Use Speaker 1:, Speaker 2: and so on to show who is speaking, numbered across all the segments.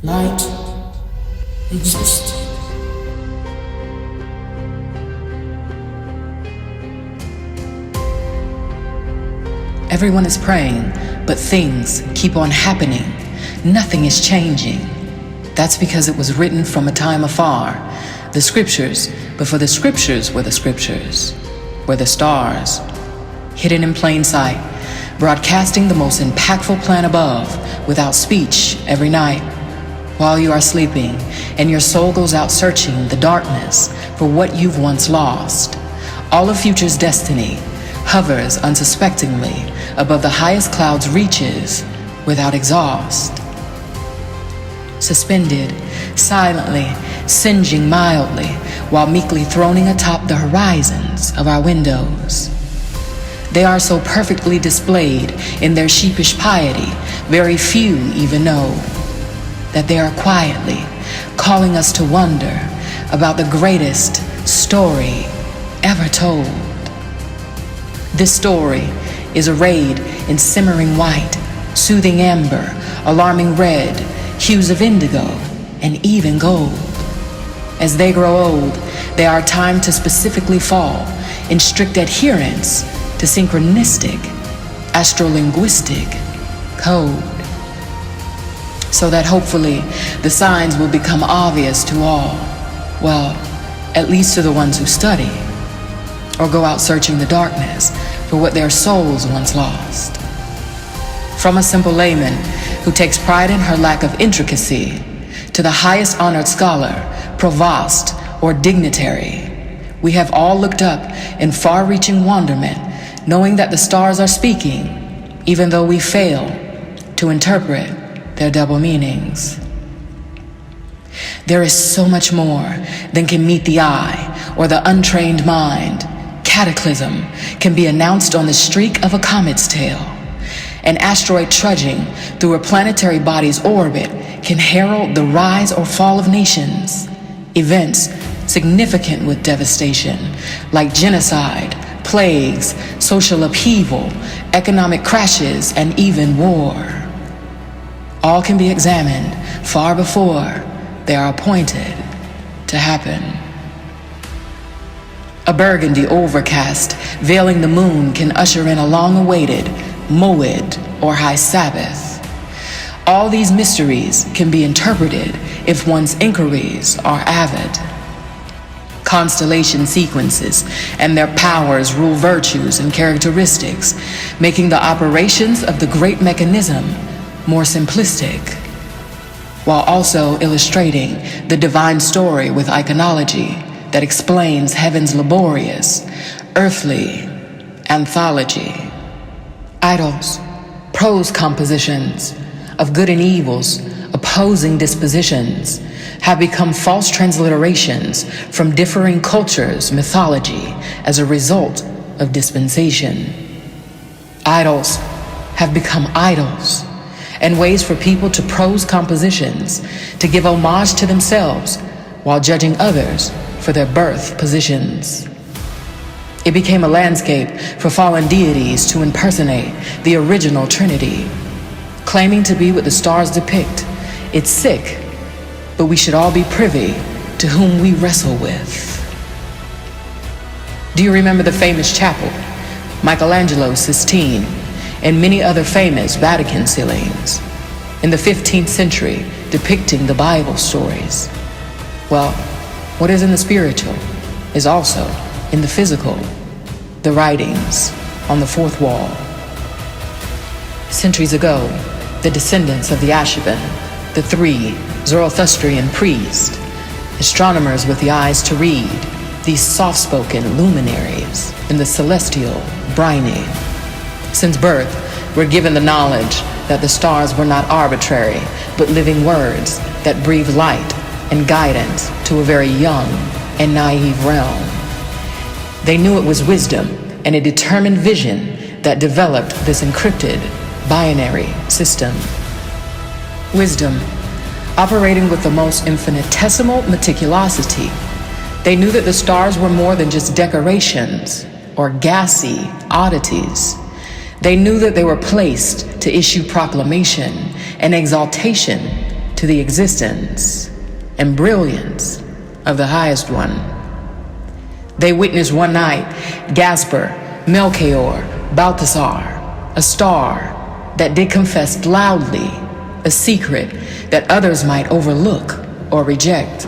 Speaker 1: Light existed.
Speaker 2: Everyone is praying, but things keep on happening. Nothing is changing. That's because it was written from a time afar. The scriptures, before the scriptures were the scriptures, were the stars, hidden in plain sight, broadcasting the most impactful plan above, without speech, every night, while you are sleeping, and your soul goes out searching the darkness for what you've once lost. All of future's destiny hovers unsuspectingly above the highest cloud's reaches, without exhaust. Suspended, silently, singeing mildly, while meekly throning atop the horizons of our windows. They are so perfectly displayed in their sheepish piety, very few even know that they are quietly calling us to wonder about the greatest story ever told. This story is arrayed in simmering white, soothing amber, alarming red, hues of indigo, and even gold. As they grow old, they are timed to specifically fall in strict adherence to synchronistic, astrolinguistic code, so that hopefully the signs will become obvious to all, well, at least to the ones who study, or go out searching the darkness for what their souls once lost. From a simple layman who takes pride in her lack of intricacy, to the highest honored scholar, provost, or dignitary, we have all looked up in far-reaching wonderment, knowing that the stars are speaking, even though we fail to interpret their double meanings. There is so much more than can meet the eye or the untrained mind. Cataclysm can be announced on the streak of a comet's tail. An asteroid trudging through a planetary body's orbit can herald the rise or fall of nations. Events significant with devastation, like genocide, plagues, social upheaval, economic crashes, and even war. All can be examined far before they are appointed to happen. A burgundy overcast veiling the moon can usher in a long-awaited Moed or High Sabbath. All these mysteries can be interpreted if one's inquiries are avid. Constellation sequences and their powers rule virtues and characteristics, making the operations of the great mechanism more simplistic, while also illustrating the divine story with iconology that explains heaven's laborious, earthly anthology. Idols, prose compositions of good and evils, opposing dispositions, have become false transliterations from differing cultures' mythology as a result of dispensation. Idols have become idols, and ways for people to prose compositions to give homage to themselves while judging others for their birth positions. It became a landscape for fallen deities to impersonate the original Trinity, claiming to be what the stars depict. It's sick, but we should all be privy to whom we wrestle with. Do you remember the famous chapel, Michelangelo's Sistine, and many other famous Vatican ceilings in the 15th century depicting the Bible stories? Well, what is in the spiritual is also in the physical, the writings on the fourth wall. Centuries ago, the descendants of the Ashaban, the three Zoroastrian priests, astronomers with the eyes to read, these soft-spoken luminaries in the celestial briny, since birth, we're given the knowledge that the stars were not arbitrary, but living words that breathe light and guidance to a very young and naive realm. They knew it was wisdom and a determined vision that developed this encrypted binary system. Wisdom, operating with the most infinitesimal meticulosity. They knew that the stars were more than just decorations or gassy oddities. They knew that they were placed to issue proclamation and exaltation to to the existence and brilliance of the highest one. They witnessed one night Gasper, Melchior, Balthasar, a star that did confess loudly a secret that others might overlook or reject.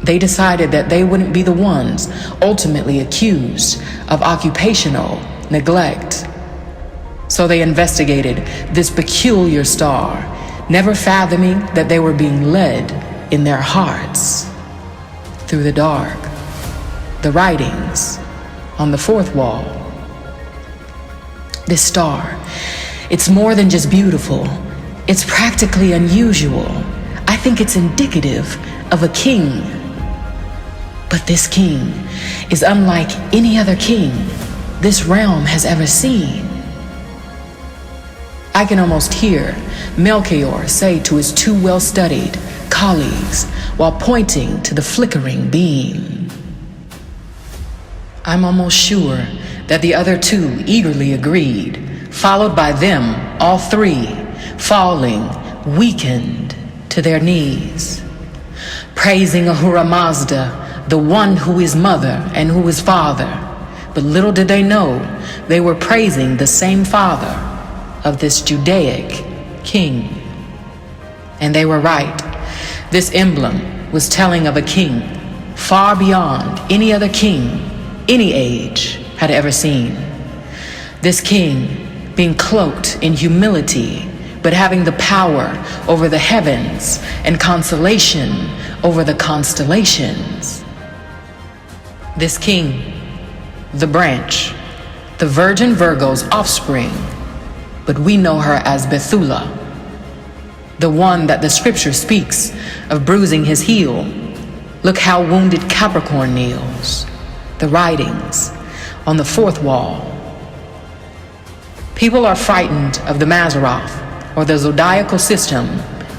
Speaker 2: They decided that they wouldn't be the ones ultimately accused of occupational neglect. So they investigated this peculiar star, never fathoming that they were being led in their hearts through the dark. The writings on the fourth wall. This star, it's more than just beautiful. It's practically unusual. I think it's indicative of a king. But this king is unlike any other king this realm has ever seen. I can almost hear Melchior say to his two well-studied colleagues while pointing to the flickering beam. I'm almost sure that the other two eagerly agreed, followed by them, all three, falling, weakened to their knees, praising Ahura Mazda, the one who is mother and who is father. But little did they know they were praising the same father of this Judaic king. And they were right. This emblem was telling of a king far beyond any other king any age had ever seen. This king being cloaked in humility, but having the power over the heavens and consolation over the constellations. This king, the branch, the Virgin Virgo's offspring, but we know her as Bethula, the one that the scripture speaks of bruising his heel. Look how wounded Capricorn kneels. The writings on the fourth wall. People are frightened of the Mazzaroth or the zodiacal system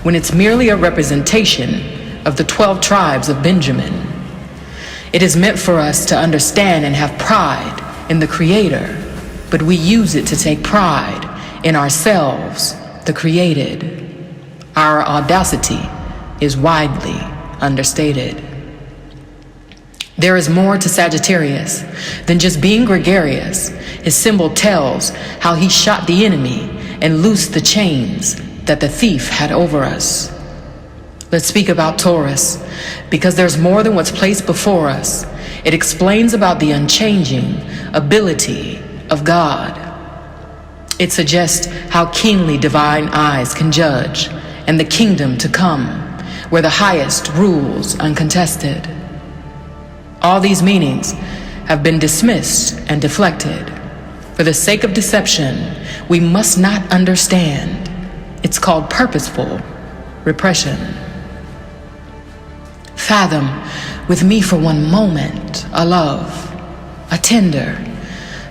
Speaker 2: when it's merely a representation of the 12 tribes of Benjamin. It is meant for us to understand and have pride in the Creator, but we use it to take pride in ourselves, the created. Our audacity is widely understated. There is more to Sagittarius than just being gregarious. His symbol tells how he shot the enemy and loosed the chains that the thief had over us. Let's speak about Taurus, because there's more than what's placed before us. It explains about the unchanging ability of God. It suggests how keenly divine eyes can judge, and the kingdom to come, where the highest rules uncontested. All these meanings have been dismissed and deflected. For the sake of deception, we must not understand. It's called purposeful repression. Fathom with me for one moment a love, a tender,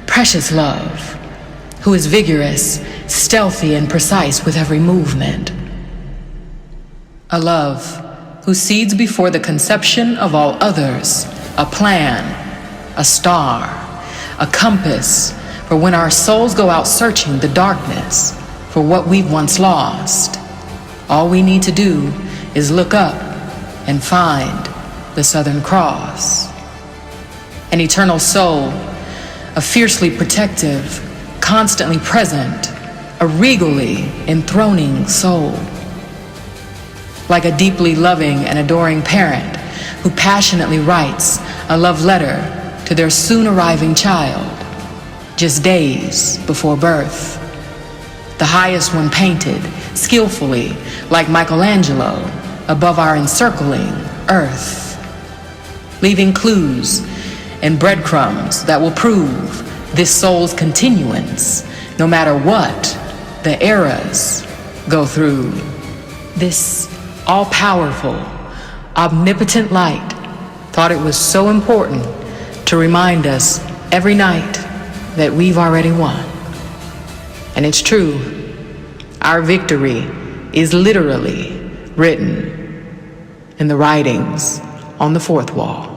Speaker 2: precious love, who is vigorous, stealthy, and precise with every movement. A love who seeds before the conception of all others a plan, a star, a compass for when our souls go out searching the darkness for what we've once lost. All we need to do is look up and find the Southern Cross. An eternal soul, a fiercely protective, constantly present, a regally enthroning soul. Like a deeply loving and adoring parent who passionately writes a love letter to their soon-arriving child, just days before birth. The highest one painted, skillfully, like Michelangelo, above our encircling earth, leaving clues and breadcrumbs that will prove this soul's continuance, no matter what the eras go through. This all-powerful, omnipotent light thought it was so important to remind us every night that we've already won. And it's true, our victory is literally written in the writings on the fourth wall.